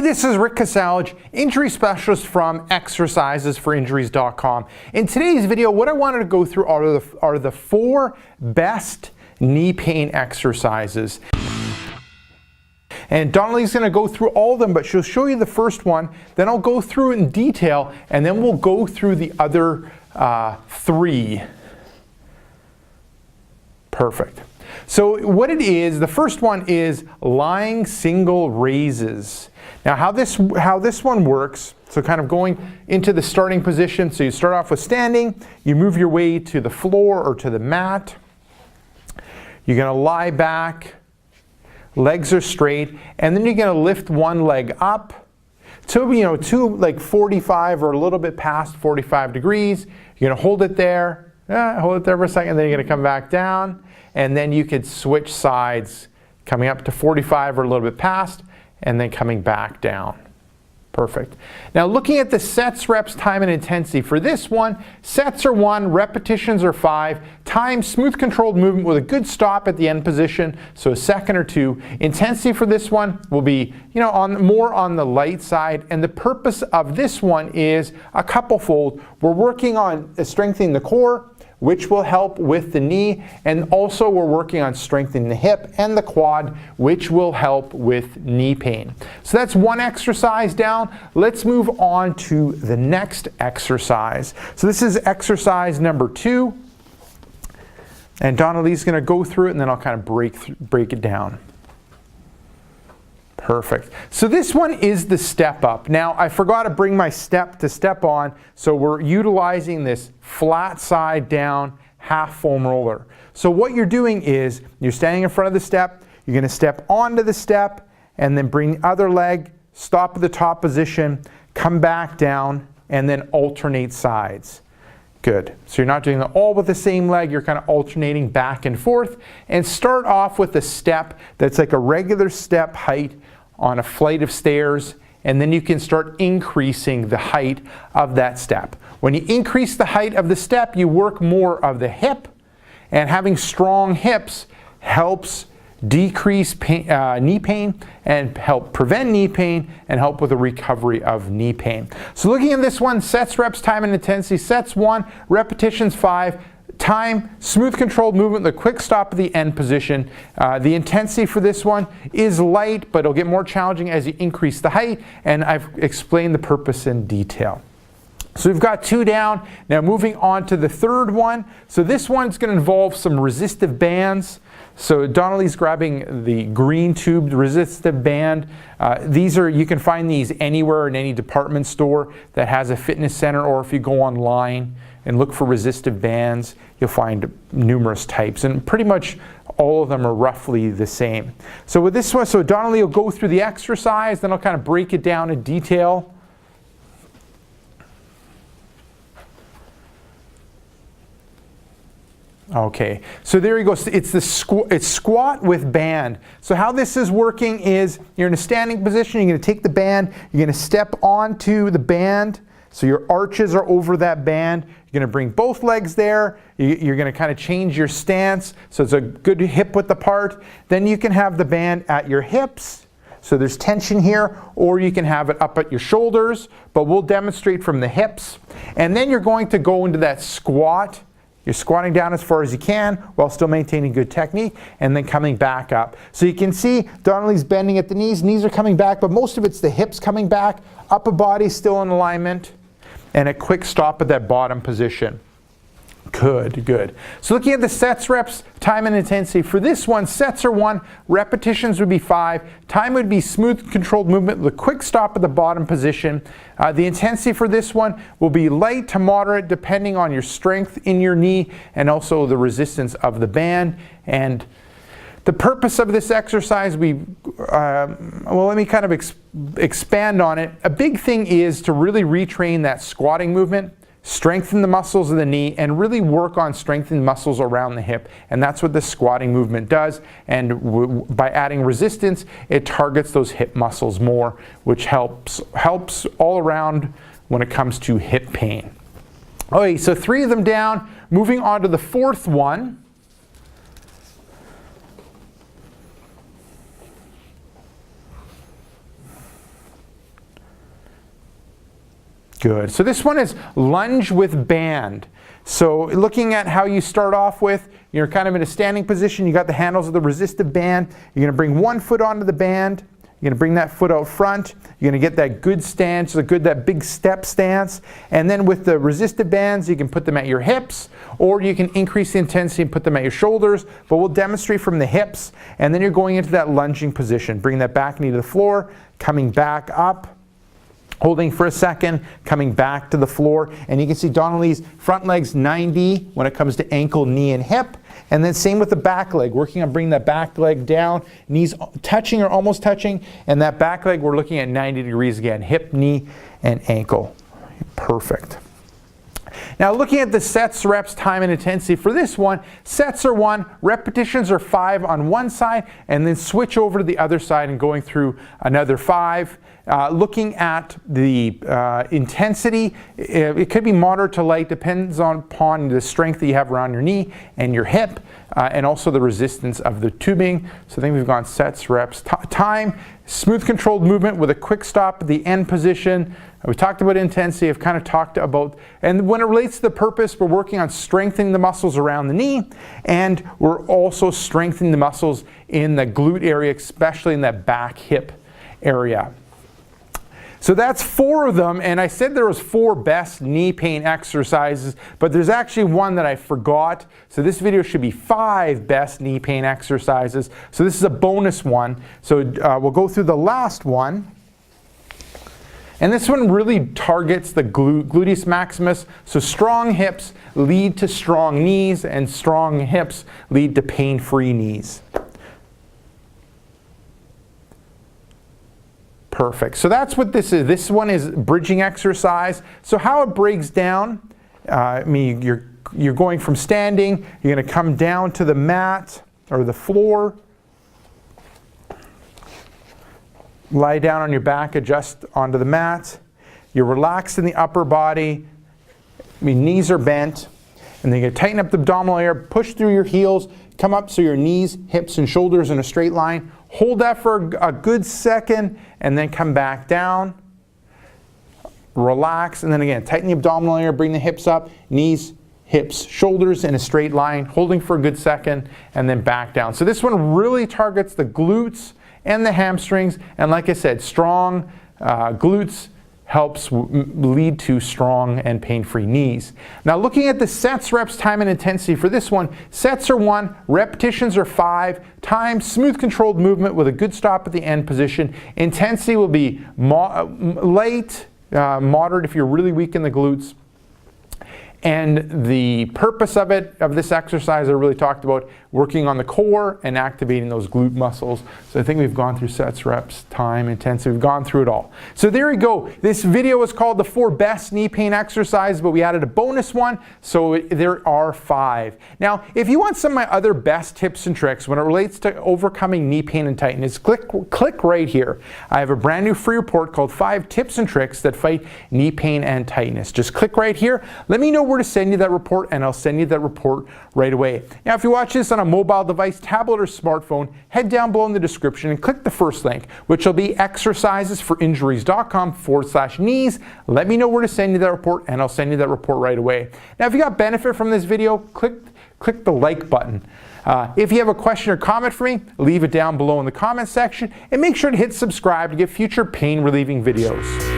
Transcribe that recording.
Hey, this is Rick Kasalj, injury specialist from exercisesforinjuries.com. In today's video, what I wanted to go through are the 4 best knee pain exercises. And Donnelly's going to go through all of them, but she'll show you the first one, then I'll go through it in detail, and then we'll go through the other 3. Perfect. So what it is, the first one is lying single raises. Now how this one works, so kind of going into the starting position, so you start off with standing, you move your way to the floor or to the mat. You're going to lie back, legs are straight, and then you're going to lift one leg up to like 45 or a little bit past 45 degrees. You're going to hold it there for a second, then you're going to come back down, and then you could switch sides, coming up to 45 or a little bit past, and then coming back down. Perfect. Now looking at the sets, reps, time, and intensity. For this one, sets are 1, repetitions are 5, time, smooth controlled movement with a good stop at the end position, so a second or 2. Intensity for this one will be, more on the light side, and the purpose of this one is a couple-fold. We're working on strengthening the core, which will help with the knee, and also we're working on strengthening the hip and the quad, which will help with knee pain. So that's one exercise down. Let's move on to the next exercise. So this is exercise number 2, and Donnelly's going to go through it, and then I'll kind of break it down. Perfect. So this one is the step up. Now I forgot to bring my step on, so we're utilizing this flat side down half foam roller. So what you're doing is you're standing in front of the step, you're going to step onto the step, and then bring the other leg, stop at the top position, come back down, and then alternate sides. Good. So you're not doing it all with the same leg, you're kind of alternating back and forth, and start off with a step that's like a regular step height on a flight of stairs, and then you can start increasing the height of that step. When you increase the height of the step, you work more of the hip, and having strong hips helps decrease knee pain and help prevent knee pain and help with the recovery of knee pain. So looking at this one, sets, reps, time, and intensity. Sets 1, repetitions 5, time, smooth controlled movement, the quick stop at the end position. The intensity for this one is light, but it'll get more challenging as you increase the height, and I've explained the purpose in detail. So we've got 2 down. Now moving on to the third one. So this one's going to involve some resistive bands. So Donnelly's grabbing the green tubed resistive band. You can find these anywhere in any department store that has a fitness center, or if you go online and look for resistive bands, you'll find numerous types, and pretty much all of them are roughly the same. So with this one, so Donnelly will go through the exercise, then I'll kind of break it down in detail. Okay, so there you go. It's squat with band. So how this is working is you're in a standing position, you're going to take the band, you're going to step onto the band, so your arches are over that band. You're going to bring both legs there. You're going to kind of change your stance, so it's a good hip width apart. Then you can have the band at your hips, so there's tension here, or you can have it up at your shoulders, but we'll demonstrate from the hips. And then you're going to go into that squat. You're squatting down as far as you can while still maintaining good technique, and then coming back up. So you can see Donnelly's bending at the knees are coming back, but most of it's the hips coming back, upper body still in alignment, and a quick stop at that bottom position. Good, good. So looking at the sets, reps, time, and intensity. For this one, sets are 1, repetitions would be 5, time would be smooth controlled movement with a quick stop at the bottom position. The intensity for this one will be light to moderate depending on your strength in your knee and also the resistance of the band. And the purpose of this exercise, let me kind of expand on it. A big thing is to really retrain that squatting movement, strengthen the muscles of the knee, and really work on strengthening muscles around the hip. And that's what the squatting movement does. And by adding resistance, it targets those hip muscles more, which helps all around when it comes to hip pain. Okay, so 3 of them down. Moving on to the 4th one. Good. So this one is lunge with band. So looking at how you start off with, you're kind of in a standing position. You got the handles of the resistive band. You're going to bring one foot onto the band. You're going to bring that foot out front. You're going to get that good stance, that big step stance. And then with the resistive bands, you can put them at your hips, or you can increase the intensity and put them at your shoulders. But we'll demonstrate from the hips. And then you're going into that lunging position. Bring that back knee to the floor, coming back up, holding for a second, coming back to the floor. And you can see Donnelly's front leg's 90 when it comes to ankle, knee, and hip. And then same with the back leg, working on bringing that back leg down, knees touching or almost touching. And that back leg, we're looking at 90 degrees again, hip, knee, and ankle. Perfect. Now looking at the sets, reps, time, and intensity for this one, sets are 1, repetitions are 5 on one side, and then switch over to the other side and going through another 5. Looking at the intensity, it could be moderate to light, depends upon the strength that you have around your knee and your hip, and also the resistance of the tubing. So I think we've gone sets, reps, time, smooth controlled movement with a quick stop at the end position. We talked about intensity, I've kind of talked about, and when it relates to the purpose, we're working on strengthening the muscles around the knee, and we're also strengthening the muscles in the glute area, especially in that back hip area. So that's 4 of them, and I said there was 4 best knee pain exercises, but there's actually one that I forgot. So this video should be 5 best knee pain exercises. So this is a bonus one. So we'll go through the last one. And this one really targets the gluteus maximus. So strong hips lead to strong knees, and strong hips lead to pain-free knees. Perfect. So that's what this is. This one is bridging exercise. So how it breaks down, you're going from standing, you're going to come down to the mat or the floor, lie down on your back, adjust onto the mat. You're relaxed in the upper body. Knees are bent. And then you tighten up the abdominal area, push through your heels, come up so your knees, hips, and shoulders in a straight line. Hold that for a good second, and then come back down. Relax, and then again, tighten the abdominal area, bring the hips up, knees, hips, shoulders in a straight line, holding for a good second, and then back down. So this one really targets the glutes and the hamstrings, and like I said, strong glutes helps lead to strong and pain-free knees. Now looking at the sets, reps, time, and intensity for this one, sets are 1, repetitions are 5, time, smooth controlled movement with a good stop at the end position. Intensity will be light, moderate if you're really weak in the glutes. And the purpose of this exercise I really talked about, working on the core and activating those glute muscles. So I think we've gone through sets, reps, time, intensity. We've gone through it all. So there you go. This video was called the 4 best knee pain exercises, but we added a bonus one. So there are 5. Now, if you want some of my other best tips and tricks when it relates to overcoming knee pain and tightness, click right here. I have a brand new free report called 5 tips and tricks that fight knee pain and tightness. Just click right here. Let me know where to send you that report, and I'll send you that report right away. Now, if you watch this on a mobile device, tablet, or smartphone, head down below in the description and click the first link, which will be exercisesforinjuries.com/knees. Let me know where to send you that report, and I'll send you that report right away. Now, if you got benefit from this video, click the like button. If you have a question or comment for me, leave it down below in the comment section, and make sure to hit subscribe to get future pain relieving videos.